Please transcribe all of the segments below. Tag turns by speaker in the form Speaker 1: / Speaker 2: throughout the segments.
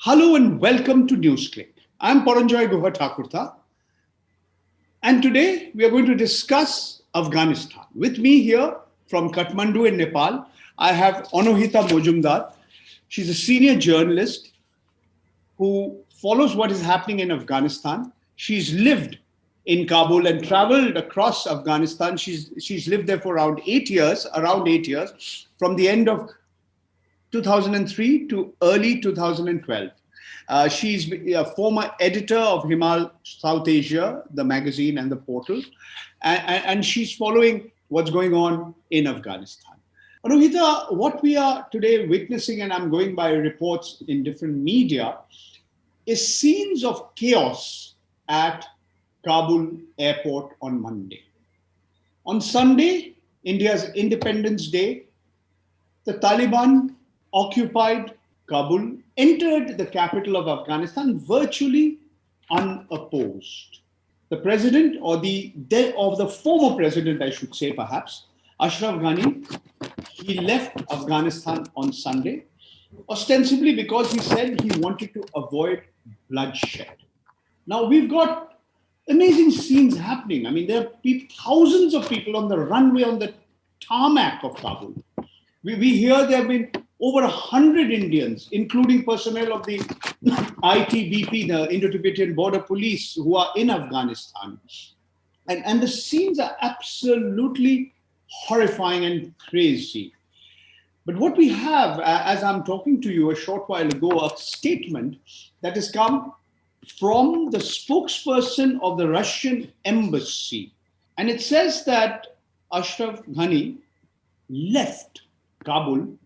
Speaker 1: Hello and welcome to NewsClick. I'm Paranjoy Guha Thakurtha, and today we are going to discuss Afghanistan. With me here from Kathmandu in Nepal, I have Anohita Mojumdar. She's a senior journalist who follows what is happening in Afghanistan. She's lived in Kabul and traveled across Afghanistan. She's lived there for around 8 years, from the end of 2003 to early 2012. She's a former editor of Himal South Asia, the magazine and the portal, and she's following what's going on in Afghanistan. Rohita, what we are today witnessing, and I'm going by reports in different media, is scenes of chaos at Kabul airport on Monday. On Sunday, India's Independence Day, the Taliban occupied Kabul, entered the capital of Afghanistan virtually unopposed. The president, or the former president, I should say, perhaps, Ashraf Ghani, he left Afghanistan on Sunday, ostensibly because he said he wanted to avoid bloodshed. Now we've got amazing scenes happening. I mean, there are thousands of people on the runway, on the tarmac of Kabul. We hear there have been over 100 Indians, including personnel of the ITBP, the Indo-Tibetan Border Police, who are in Afghanistan. And the scenes are absolutely horrifying and crazy. But what we have, as I'm talking to you a short while ago, a statement that has come from the spokesperson of the Russian embassy. And it says that Ashraf Ghani left Kabul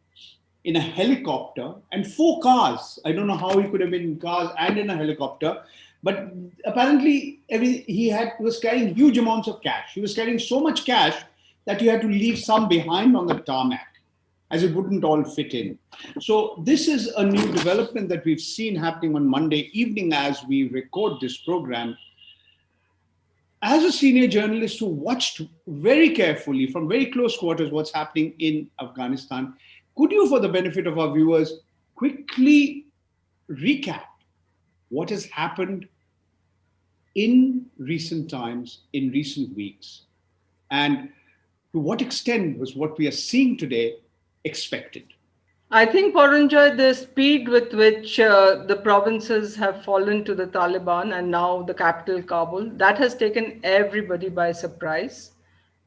Speaker 1: in a helicopter and 4 cars. I don't know how he could have been in cars and in a helicopter, but apparently he was carrying huge amounts of cash. He was carrying so much cash that he had to leave some behind on the tarmac, as it wouldn't all fit in. So this is a new development that we've seen happening on Monday evening as we record this program. As a senior journalist who watched very carefully from very close quarters what's happening in Afghanistan, could you, for the benefit of our viewers, quickly recap what has happened in recent times, in recent weeks, and to what extent was what we are seeing today expected?
Speaker 2: I think, Paranjoy, the speed with which the provinces have fallen to the Taliban and now the capital, Kabul, that has taken everybody by surprise.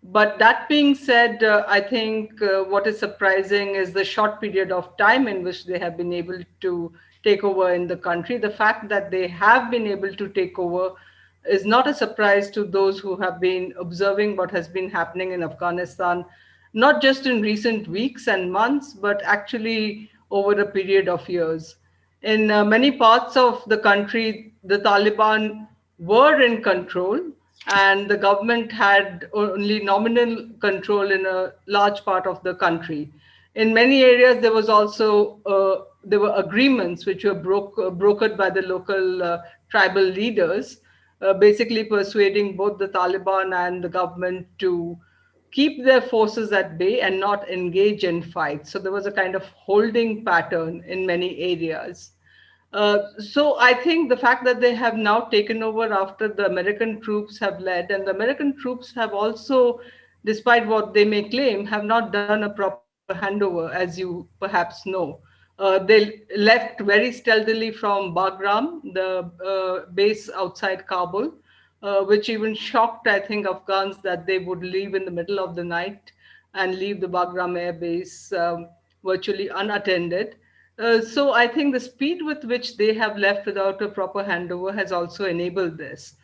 Speaker 2: But that being said, I think what is surprising is the short period of time in which they have been able to take over in the country. The fact that they have been able to take over is not a surprise to those who have been observing what has been happening in Afghanistan, not just in recent weeks and months, but actually over a period of years. In many parts of the country, the Taliban were in control, and the government had only nominal control in a large part of the country. In many areas, there was also there were agreements which were brokered by the local tribal leaders, basically persuading both the Taliban and the government to keep their forces at bay and not engage in fights. So there was a kind of holding pattern in many areas. So I think the fact that they have now taken over after the American troops have led, and the American troops have also, despite what they may claim, have not done a proper handover, as you perhaps know. They left very stealthily from Bagram, the base outside Kabul, which even shocked, I think, Afghans that they would leave in the middle of the night and leave the Bagram air base virtually unattended. So I think the speed with which they have left without a proper handover has also enabled this.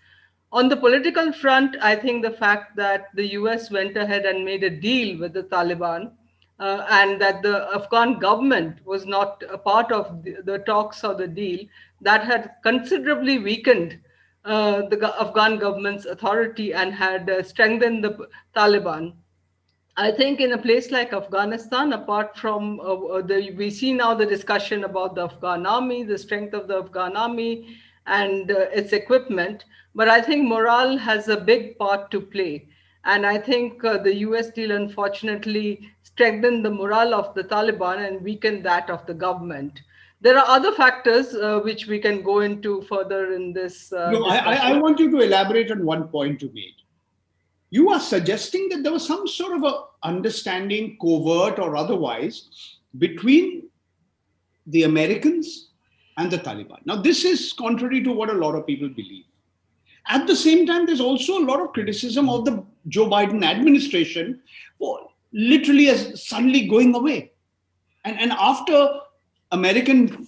Speaker 2: On the political front, I think the fact that the US went ahead and made a deal with the Taliban, and that the Afghan government was not a part of the talks or the deal, that had considerably weakened the Afghan government's authority and had strengthened the Taliban. I think in a place like Afghanistan, apart from we see now the discussion about the Afghan army, the strength of the Afghan army and its equipment, but I think morale has a big part to play. And I think the US deal unfortunately strengthened the morale of the Taliban and weakened that of the government. There are other factors which we can go into further in this
Speaker 1: No, I
Speaker 2: discussion.
Speaker 1: want you to elaborate on one point you made. You are suggesting that there was some sort of a understanding, covert or otherwise, between the Americans and the Taliban. Now, this is contrary to what a lot of people believe. At the same time, there's also a lot of criticism of the Joe Biden administration for literally as suddenly going away. And after American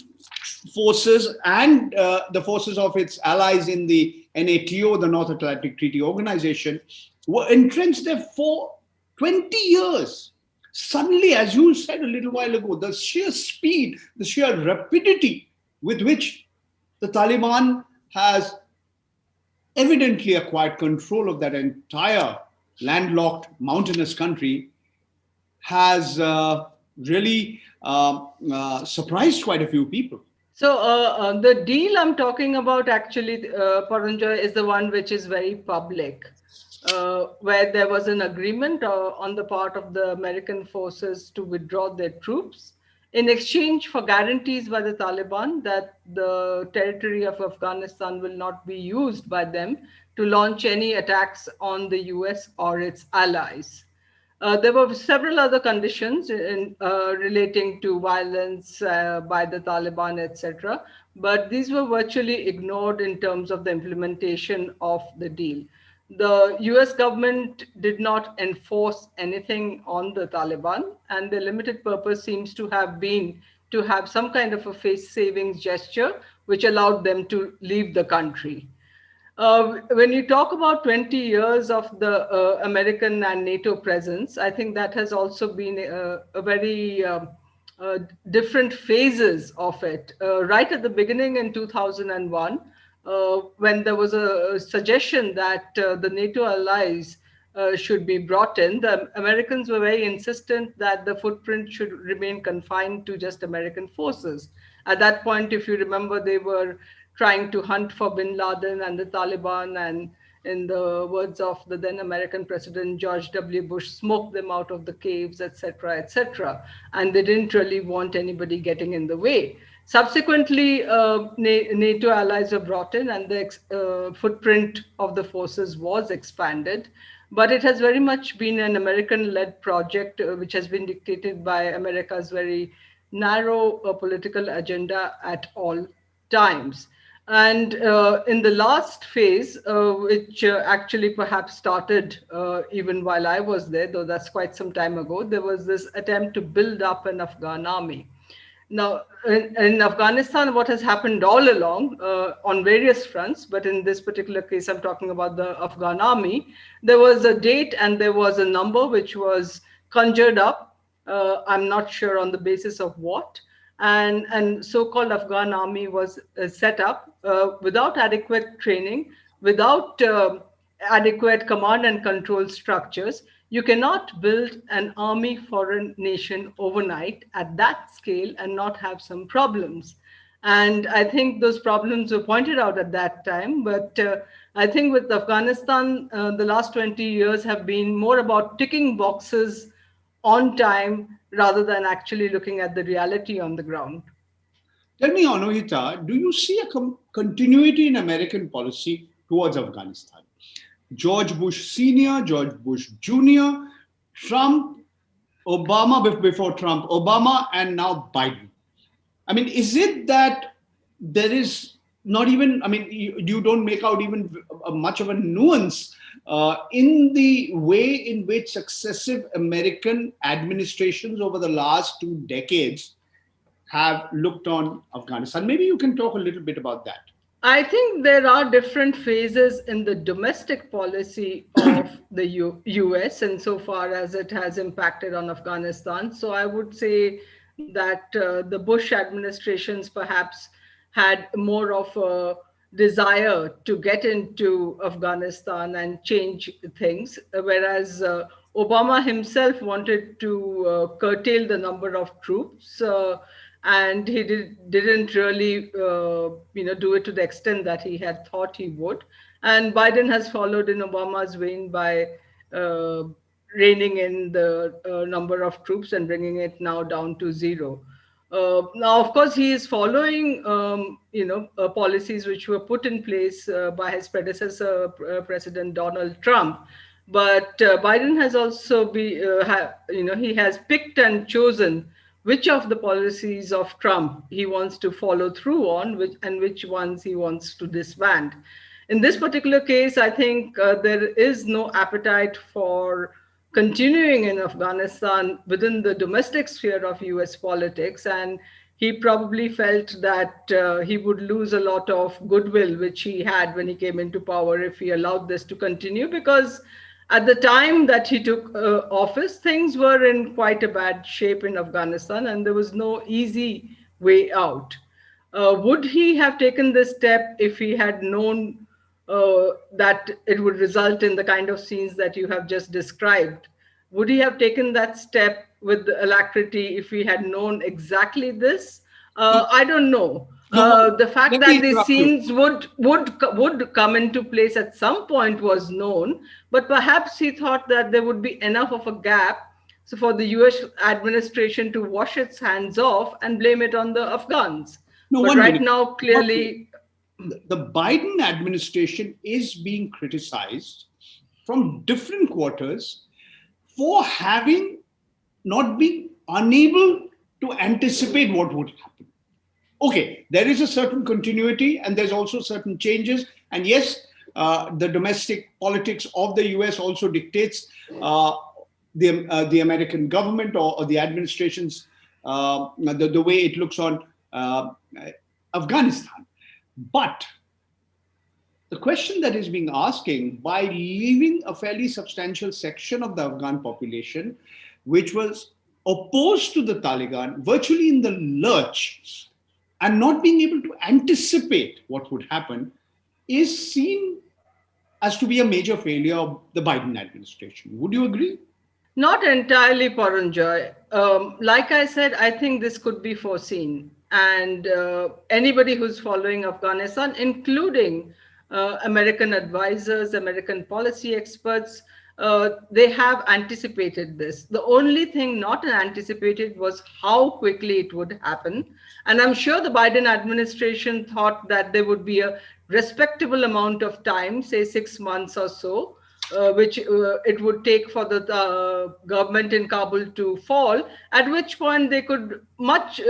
Speaker 1: forces and the forces of its allies in the NATO, the North Atlantic Treaty Organization, were entrenched there for 20 years. Suddenly, as you said a little while ago, the sheer speed, the sheer rapidity with which the Taliban has evidently acquired control of that entire landlocked mountainous country has really surprised quite a few people.
Speaker 2: So the deal I'm talking about actually, Paranjoy, is the one which is very public, where there was an agreement on the part of the American forces to withdraw their troops in exchange for guarantees by the Taliban that the territory of Afghanistan will not be used by them to launch any attacks on the US or its allies. There were several other conditions relating to violence by the Taliban, etc. But these were virtually ignored in terms of the implementation of the deal. The US government did not enforce anything on the Taliban, and the limited purpose seems to have been to have some kind of a face savings gesture which allowed them to leave the country. When you talk about 20 years of the American and NATO presence, I think that has also been a very uh, different phases of it. Right at the beginning in 2001, when there was a suggestion that the NATO allies should be brought in, the Americans were very insistent that the footprint should remain confined to just American forces. At that point, if you remember, they were trying to hunt for bin Laden and the Taliban, and in the words of the then American President George W. Bush, smoked them out of the caves, etc., etc. And they didn't really want anybody getting in the way. Subsequently, NATO allies were brought in, and the footprint of the forces was expanded. But it has very much been an American led project, which has been dictated by America's very narrow political agenda at all times. And in the last phase, which actually perhaps started even while I was there, though that's quite some time ago, there was this attempt to build up an Afghan army. Now, in Afghanistan, what has happened all along on various fronts, but in this particular case, I'm talking about the Afghan army, there was a date and there was a number which was conjured up. I'm not sure on the basis of what. And so-called Afghan army was set up without adequate training, without adequate command and control structures. You cannot build an army for a nation overnight at that scale and not have some problems. And I think those problems were pointed out at that time. But I think with Afghanistan, the last 20 years have been more about ticking boxes on time rather than actually looking at the reality on the ground.
Speaker 1: Tell me, Anohita, do you see a continuity in American policy towards Afghanistan? George Bush Sr., George Bush Jr., Trump, Obama before Trump, Obama, and now Biden. I mean, is it that there is not even, I mean, you don't make out even much of a nuance in the way in which successive American administrations over the last 2 decades have looked on Afghanistan? Maybe you can talk a little bit about that.
Speaker 2: I think there are different phases in the domestic policy of the US insofar as it has impacted on Afghanistan. So I would say that the Bush administrations perhaps had more of a desire to get into Afghanistan and change things, whereas Obama himself wanted to curtail the number of troops. And he didn't really do it to the extent that he had thought he would. And Biden has followed in Obama's vein by uh, reining in the number of troops and bringing it now down to zero. Now, of course, he is following, policies which were put in place by his predecessor, President Donald Trump. But Biden has also he has picked and chosen which of the policies of Trump he wants to follow through on, and which ones he wants to disband. In this particular case, I think there is no appetite for continuing in Afghanistan within the domestic sphere of US politics. And he probably felt that he would lose a lot of goodwill, which he had when he came into power, if he allowed this to continue, because at the time that he took office, things were in quite a bad shape in Afghanistan, and there was no easy way out. Would he have taken this step if he had known that it would result in the kind of scenes that you have just described? Would he have taken that step with alacrity if he had known exactly this? I don't know.
Speaker 1: No,
Speaker 2: The fact
Speaker 1: let me
Speaker 2: that these
Speaker 1: interrupt you.
Speaker 2: scenes would come into place at some point was known, but perhaps he thought that there would be enough of a gap so for the US administration to wash its hands off and blame it on the Afghans.
Speaker 1: No,
Speaker 2: But
Speaker 1: one
Speaker 2: right
Speaker 1: minute.
Speaker 2: now,
Speaker 1: One minute.
Speaker 2: clearly,
Speaker 1: The Biden administration is being criticized from different quarters for having not being unable to anticipate what would happen. Okay, there is a certain continuity and there's also certain changes. And yes, the domestic politics of the US also dictates the American government or the administration's the way it looks on Afghanistan. But the question that is being asking, by leaving a fairly substantial section of the Afghan population, which was opposed to the Taliban, virtually in the lurch, and not being able to anticipate what would happen, is seen as to be a major failure of the Biden administration. Would you agree?
Speaker 2: not entirely, Paranjoy. Like I said, I think this could be foreseen. And anybody who's following Afghanistan, including American advisors, American policy experts, they have anticipated this. The only thing not anticipated was how quickly it would happen. And I'm sure the Biden administration thought that there would be a respectable amount of time, say 6 months or so, which it would take for the government in Kabul to fall, at which point they could much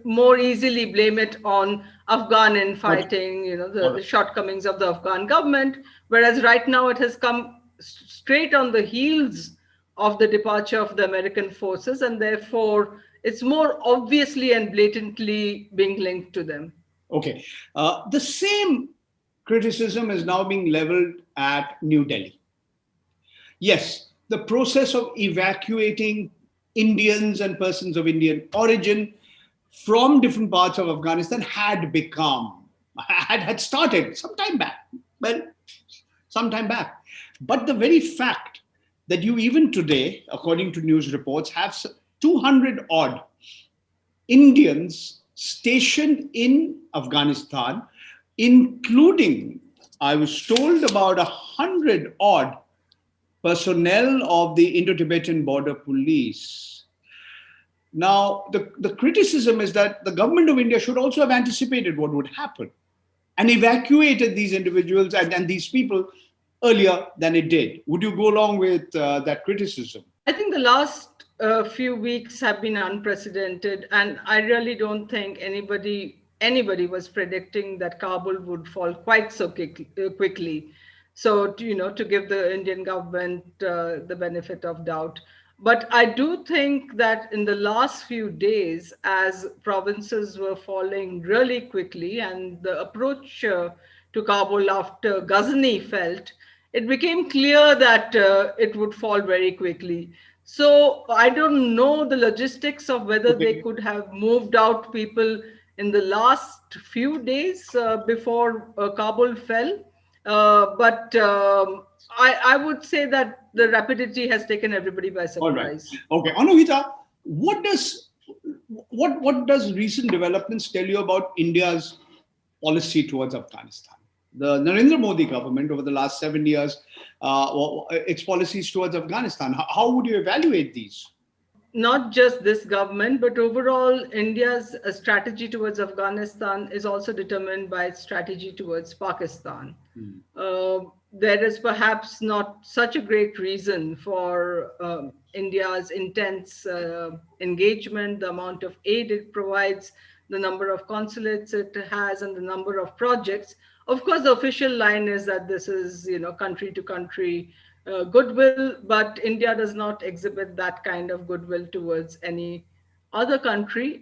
Speaker 2: more easily blame it on Afghan
Speaker 1: Got it.
Speaker 2: infighting,
Speaker 1: Got
Speaker 2: the
Speaker 1: it.
Speaker 2: shortcomings of the Afghan government. Whereas right now it has come straight on the heels of the departure of the American forces, and therefore it's more obviously and blatantly being linked to them.
Speaker 1: Okay. The same criticism is now being leveled at New Delhi. Yes, the process of evacuating Indians and persons of Indian origin from different parts of Afghanistan had started some time back. Well, some time back. But the very fact that you even today, according to news reports, have 200 odd Indians stationed in Afghanistan, including, I was told, about 100 odd personnel of the Indo-Tibetan Border Police. Now, the criticism is that the government of India should also have anticipated what would happen and evacuated these individuals and these people earlier than it did. Would you go along with that criticism?
Speaker 2: I think the last few weeks have been unprecedented, and I really don't think anybody was predicting that Kabul would fall quite so quickly. So, to give the Indian government the benefit of doubt. But I do think that in the last few days, as provinces were falling really quickly, and the approach to Kabul after Ghazni felt, it became clear that it would fall very quickly. So I don't know the logistics of whether they
Speaker 1: Okay.
Speaker 2: could have moved out people in the last few days before Kabul fell. But I would say that the rapidity has taken everybody by
Speaker 1: All right.
Speaker 2: surprise.
Speaker 1: Okay. Anuhita, what does recent developments tell you about India's policy towards Afghanistan? The Narendra Modi government over the last 7 years, its policies towards Afghanistan. How would you evaluate these?
Speaker 2: not just this government, but overall India's strategy towards Afghanistan is also determined by its strategy towards Pakistan.
Speaker 1: Hmm.
Speaker 2: Uh, there is perhaps not such a great reason for India's intense engagement, the amount of aid it provides, the number of consulates it has, and the number of projects. Of course, the official line is that this is, country to country goodwill, but India does not exhibit that kind of goodwill towards any other country.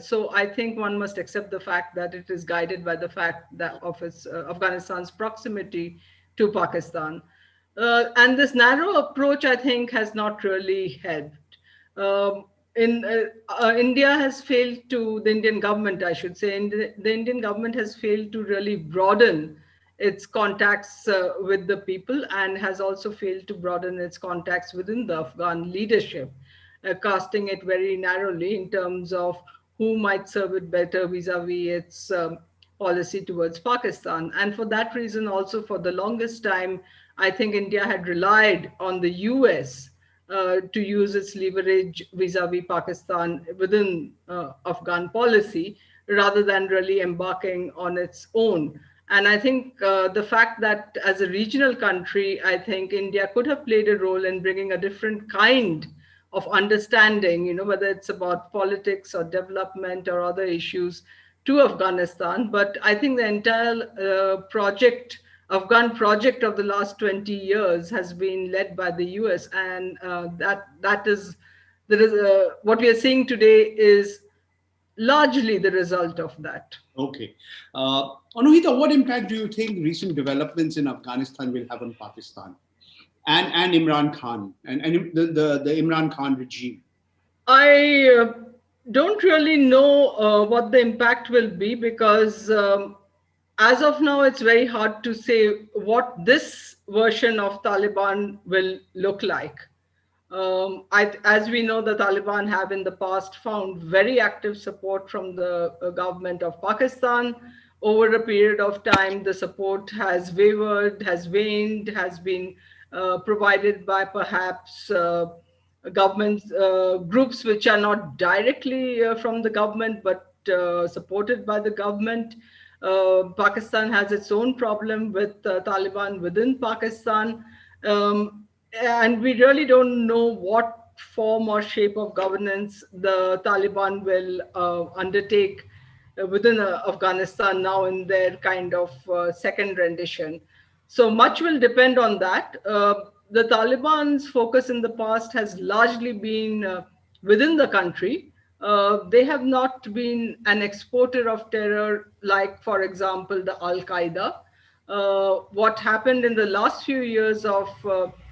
Speaker 2: So I think one must accept the fact that it is guided by the fact that of its Afghanistan's proximity to Pakistan. And this narrow approach, I think, has not really helped. Um, India has failed to, the Indian government, I should say, the Indian government has failed to really broaden its contacts with the people, and has also failed to broaden its contacts within the Afghan leadership, casting it very narrowly in terms of who might serve it better vis-a-vis its policy towards Pakistan. And for that reason, also for the longest time, I think India had relied on the US to use its leverage vis-a-vis Pakistan within Afghan policy, rather than really embarking on its own. And I think the fact that as a regional country, I think India could have played a role in bringing a different kind of understanding, whether it's about politics or development or other issues, to Afghanistan. But I think the entire Afghan project of the last 20 years has been led by the US, and that is there is what we are seeing today is largely the result of that.
Speaker 1: Okay. Anuhita, what impact do you think recent developments in Afghanistan will have on Pakistan and Imran Khan and the Imran Khan regime?
Speaker 2: I don't really know what the impact will be, because as of now, it's very hard to say what this version of Taliban will look like. As we know, the Taliban have in the past found very active support from the government of Pakistan. Over a period of time, the support has wavered, has waned, has been provided by perhaps government groups which are not directly from the government, but supported by the government. Pakistan has its own problem with Taliban within Pakistan. And we really don't know what form or shape of governance the Taliban will undertake within Afghanistan now in their kind of second rendition. So much will depend on that. The Taliban's focus in the past has largely been within the country. They have not been an exporter of terror, like, for example, the Al Qaeda. What happened in the last few years of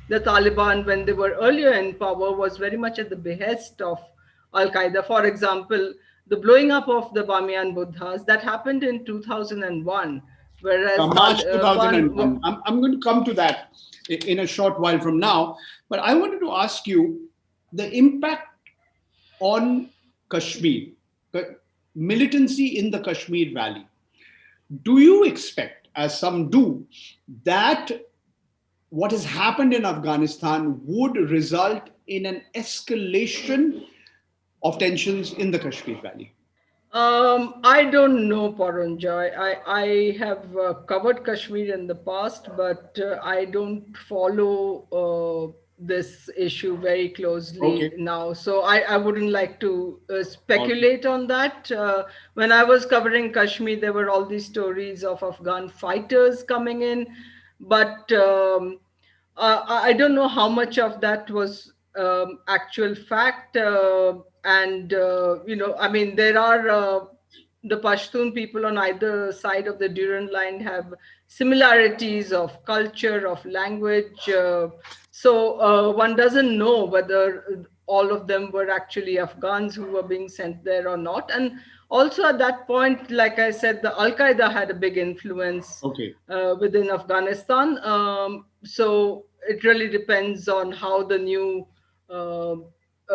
Speaker 2: the Taliban when they were earlier in power was very much at the behest of Al Qaeda. For example, the blowing up of the Bamiyan Buddhas that happened in 2001, whereas
Speaker 1: March
Speaker 2: Taliban.
Speaker 1: 2001. I'm going to come to that in a short while from now. But I wanted to ask you the impact on Kashmir, militancy in the Kashmir Valley. Do you expect, as some do, that what has happened in Afghanistan would result in an escalation of tensions in the Kashmir Valley?
Speaker 2: I don't know, Paranjoy. I have covered Kashmir in the past, but I don't follow this issue very closely
Speaker 1: Okay.
Speaker 2: now. So I wouldn't like to
Speaker 1: All right.
Speaker 2: speculate on that. When I was covering Kashmir, there were all these stories of Afghan fighters coming in, but I don't know how much of that was actual fact. I mean, there are the Pashtun people on either side of the Durand line have similarities of culture, of language. So one doesn't know whether all of them were actually Afghans who were being sent there or not. And also at that point, like I said, the Al Qaeda had a big influence
Speaker 1: Okay.
Speaker 2: within Afghanistan. So it really depends on how the new uh,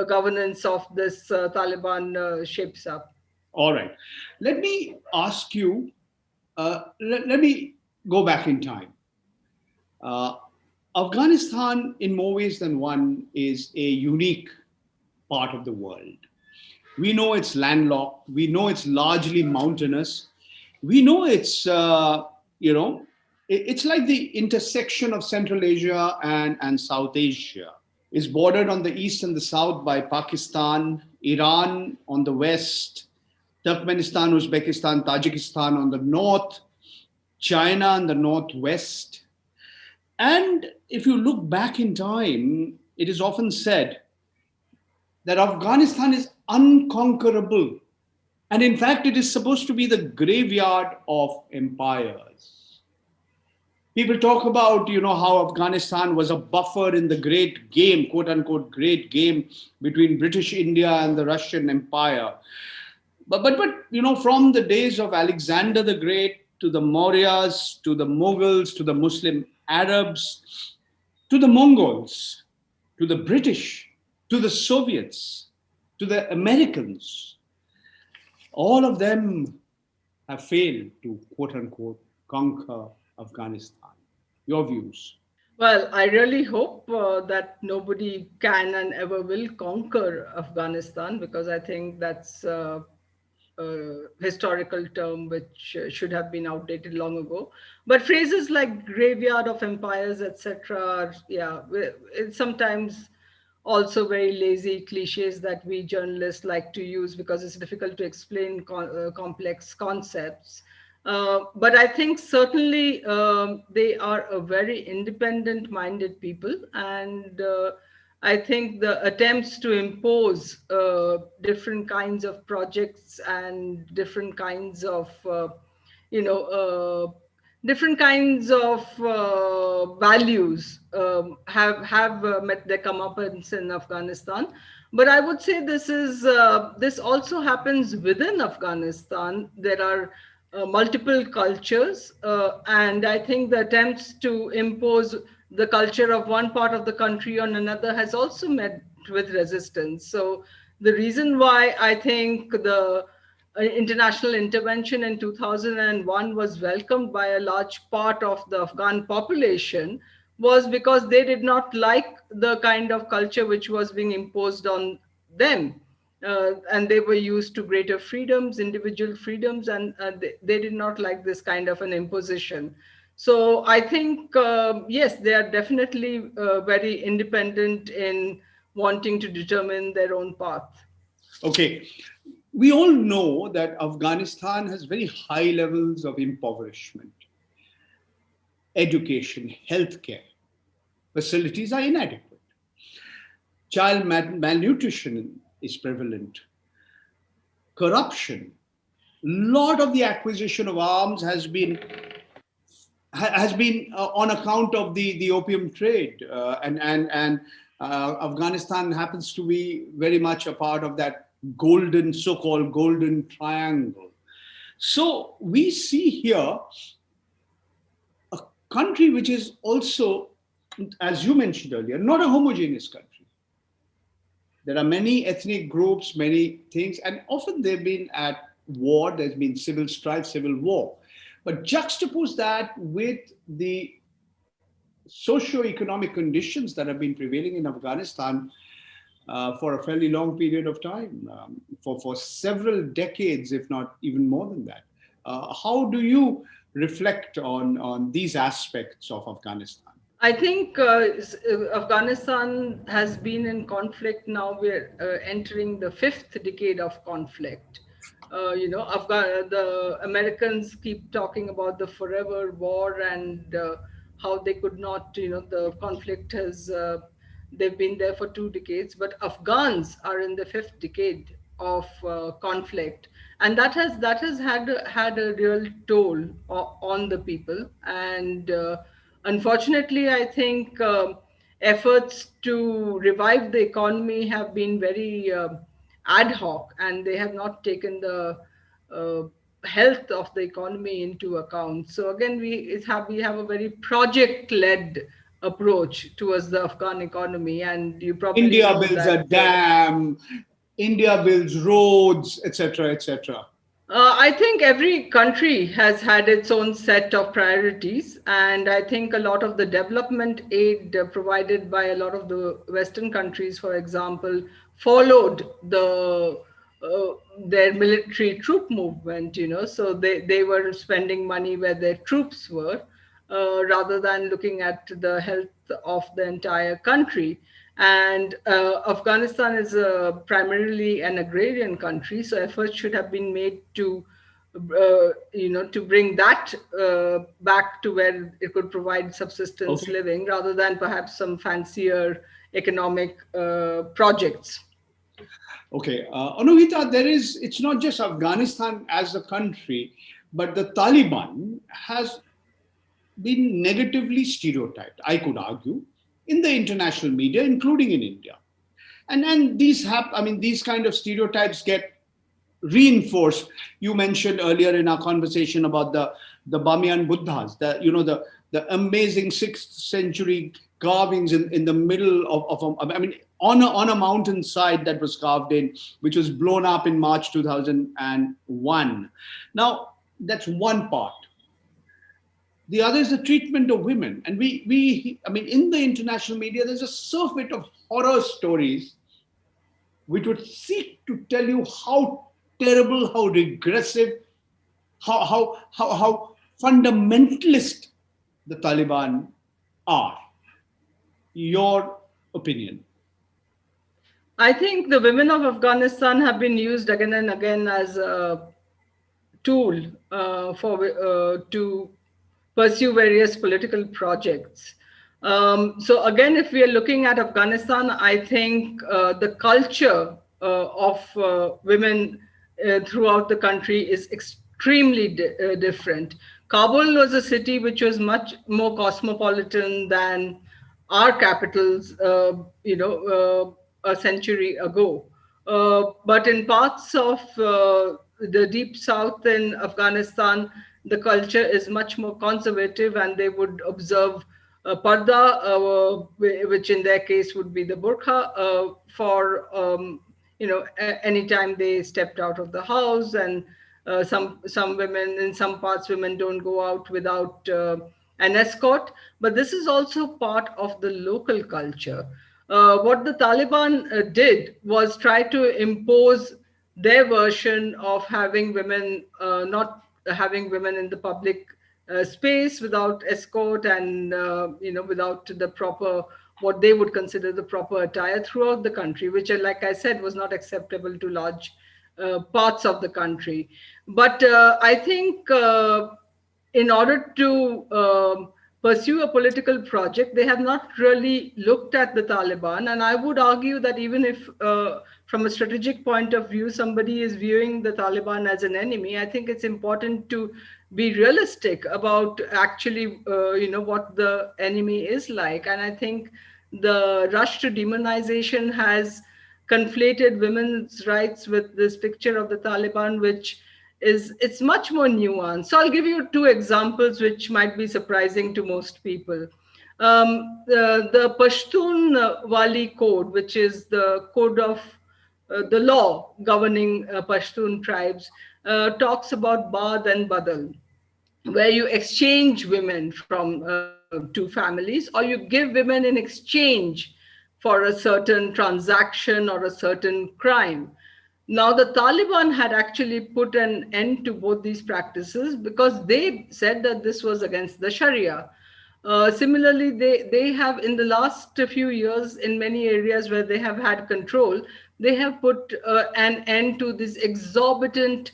Speaker 2: governance of this Taliban shapes up.
Speaker 1: All right. Let me ask you, let me go back in time. Uh, Afghanistan, in more ways than one, is a unique part of the world. We know it's landlocked. We know it's largely mountainous. We know you know, it's like the intersection of Central Asia and South Asia. It's bordered on the east and the south by Pakistan, Iran on the west, Turkmenistan, Uzbekistan, Tajikistan on the north, China on the northwest. And if you look back in time, it is often said that Afghanistan is unconquerable. And in fact, it is supposed to be the graveyard of empires. People talk about, how Afghanistan was a buffer in the great game, quote unquote, great game between British India and the Russian Empire. But from the days of Alexander the Great to the Mauryas, to the Mughals, to the Muslim Arabs, to the Mongols, to the British, to the Soviets, to the Americans, all of them have failed to, quote unquote, conquer Afghanistan. Your views?
Speaker 2: Well, I really hope that nobody can and ever will conquer Afghanistan, because I think that's a historical term which should have been outdated long ago. But phrases like graveyard of empires, etc., yeah, it's sometimes also very lazy cliches that we journalists like to use because it's difficult to explain complex concepts. But I think certainly they are a very independent minded people. And I think the attempts to impose different kinds of projects and you know, uh, different kinds of values have met their comeuppance in Afghanistan. But I would say this also happens within Afghanistan. There are multiple cultures, and I think the attempts to impose the culture of one part of the country on another has also met with resistance. So the reason why I think the international intervention in 2001 was welcomed by a large part of the Afghan population was because they did not like the kind of culture which was being imposed on them. And they were used to greater freedoms, individual freedoms, and they did not like this kind of an imposition. So I think, yes, they are definitely very independent in wanting to determine their own path.
Speaker 1: Okay. We all know that Afghanistan has very high levels of impoverishment. Education, healthcare, facilities are inadequate. Child malnutrition is prevalent. Corruption. Lot of the acquisition of arms has been on account of the opium trade, and Afghanistan happens to be very much a part of that so-called golden triangle. So we see here a country which is also, as you mentioned earlier, not a homogeneous country. There are many ethnic groups, many things, and often they've been at war. There's been civil strife, civil war. But juxtapose that with the socio-economic conditions that have been prevailing in Afghanistan for a fairly long period of time, for several decades, if not even more than that. How do you reflect on these aspects of Afghanistan?
Speaker 2: I think Afghanistan has been in conflict now. We're entering the fifth decade of conflict. The Americans keep talking about the forever war and how they could not, the conflict has, they've been there for 2 decades, but Afghans are in the fifth decade of conflict. And that has had a real toll on the people. And unfortunately, I think efforts to revive the economy have been very ad hoc, and they have not taken the uh, health of the economy into account. So again, we have a very project-led approach towards the Afghan economy, and you probably
Speaker 1: India
Speaker 2: know
Speaker 1: builds
Speaker 2: that.
Speaker 1: a dam, India builds roads, etc., etc.
Speaker 2: I think every country has had its own set of priorities, and I think a lot of the development aid provided by a lot of the Western countries, for example, followed uh, their military troop movement, so they were spending money where their troops were, rather than looking at the health of the entire country. And Afghanistan is primarily an agrarian country, so efforts should have been made to bring that back to where it could provide subsistence
Speaker 1: Okay.
Speaker 2: living, rather than perhaps some fancier economic projects.
Speaker 1: Okay. Anuhita, it's not just Afghanistan as a country, but the Taliban has been negatively stereotyped, I could argue, in the international media, including in India. And these kind of stereotypes get reinforced. You mentioned earlier in our conversation about the Bamiyan Buddhas, the amazing 6th century carvings in the middle on a mountainside that was carved in, which was blown up in March 2001. Now, that's one part. The other is the treatment of women. And in the international media, there's a surfeit of horror stories which would seek to tell you how terrible, how regressive, how fundamentalist the Taliban are. Your opinion?
Speaker 2: I think the women of Afghanistan have been used again and again as a tool for to pursue various political projects. So again, if we are looking at Afghanistan, I think the culture of women throughout the country is extremely different. Kabul was a city which was much more cosmopolitan than our capitals, a century ago. But in parts of the deep south in Afghanistan, the culture is much more conservative, and they would observe parda, which in their case would be the burqa, for any time they stepped out of the house. And some women, in some parts, women don't go out without an escort. But this is also part of the local culture. What the Taliban did was try to impose their version of having women, not having women in the public space without escort, and without the proper, what they would consider the proper attire throughout the country, which, like I said, was not acceptable to large parts of the country. But I think in order to pursue a political project, they have not really looked at the Taliban. And I would argue that even if, from a strategic point of view, somebody is viewing the Taliban as an enemy, I think it's important to be realistic about actually, what the enemy is like. And I think the rush to demonization has conflated women's rights with this picture of the Taliban, which is, it's much more nuanced. So I'll give you two examples which might be surprising to most people. The Pashtun Wali Code, which is the code of the law governing Pashtun tribes, talks about Baad and Badal, where you exchange women from two families, or you give women in exchange for a certain transaction or a certain crime. Now, the Taliban had actually put an end to both these practices because they said that this was against the Sharia. Similarly, they have, in the last few years, in many areas where they have had control, they have put an end to these exorbitant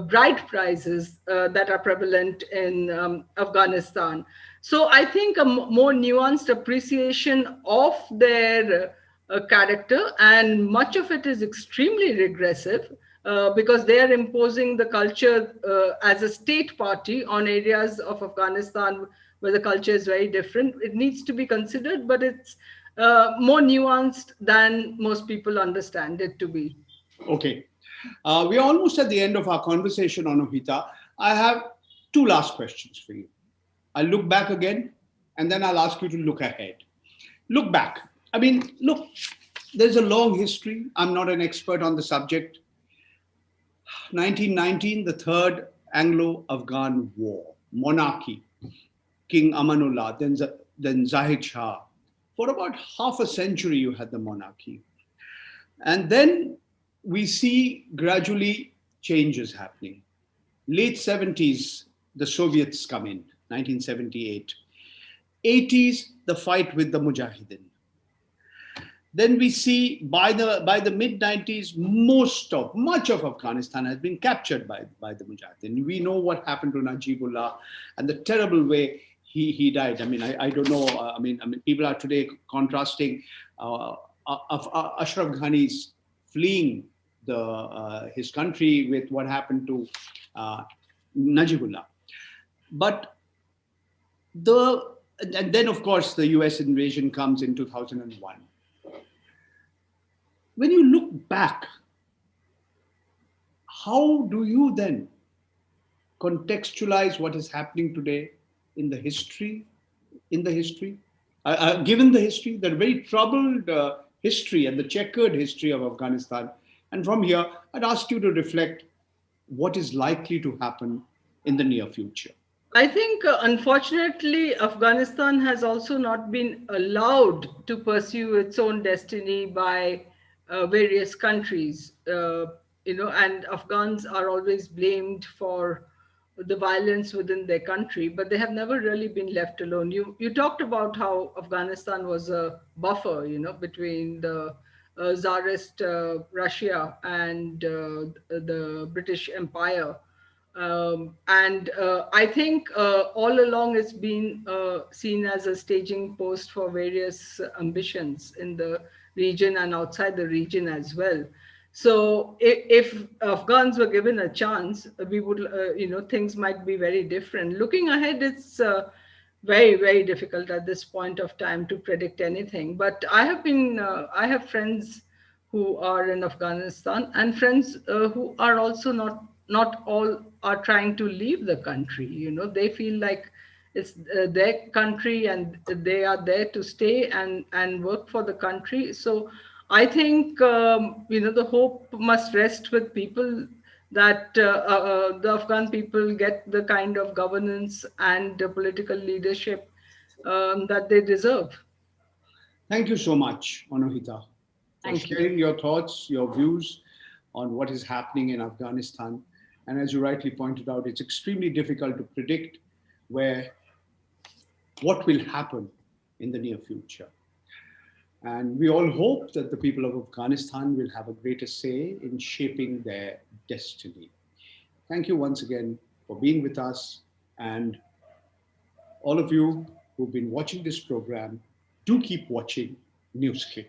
Speaker 2: bride prices that are prevalent in Afghanistan. So I think a more nuanced appreciation of their character, and much of it is extremely regressive, because they are imposing the culture as a state party on areas of Afghanistan where the culture is very different. It needs to be considered, but it's more nuanced than most people understand it to be.
Speaker 1: Okay. We are almost at the end of our conversation, Anuhita. I have two last questions for you. I'll look back again, and then I'll ask you to look ahead. Look back. Look, there's a long history. I'm not an expert on the subject. 1919, the Third Anglo-Afghan War, monarchy, King Amanullah, then Zahid Shah. For about half a century, you had the monarchy. And then we see gradually changes happening. Late 70s, the Soviets come in, 1978. 80s, the fight with the Mujahideen. Then we see by the mid 90s, much of Afghanistan has been captured by the Mujahideen. We know what happened to Najibullah and the terrible way he died. I mean, I don't know. People are today contrasting Ashraf Ghani's fleeing his country with what happened to uh, Najibullah. But the and then of course the US invasion comes in 2001. When you look back, how do you then contextualize what is happening today in the history, in the history, given the history, the very troubled history and the checkered history of Afghanistan? And from here, I'd ask you to reflect what is likely to happen in the near future.
Speaker 2: I think, unfortunately, Afghanistan has also not been allowed to pursue its own destiny by various countries. And Afghans are always blamed for the violence within their country, but they have never really been left alone. You talked about how Afghanistan was a buffer, between the Tsarist Russia and the British Empire. And I think all along it's been seen as a staging post for various ambitions in the region and outside the region as well. So if Afghans were given a chance, we would, things might be very different. Looking ahead, it's very, very difficult at this point of time to predict anything. But I have friends who are in Afghanistan and friends who are also not all are trying to leave the country. They feel like it's their country and they are there to stay and work for the country. So I think the hope must rest with people that the Afghan people get the kind of governance and political leadership that they deserve.
Speaker 1: Thank you so much, Anohita, for
Speaker 2: Thank you.
Speaker 1: sharing your thoughts, your views on what is happening in Afghanistan. And as you rightly pointed out, it's extremely difficult to predict where what will happen in the near future. And we all hope that the people of Afghanistan will have a greater say in shaping their destiny. Thank you once again for being with us. And all of you who've been watching this program, do keep watching NewsClick.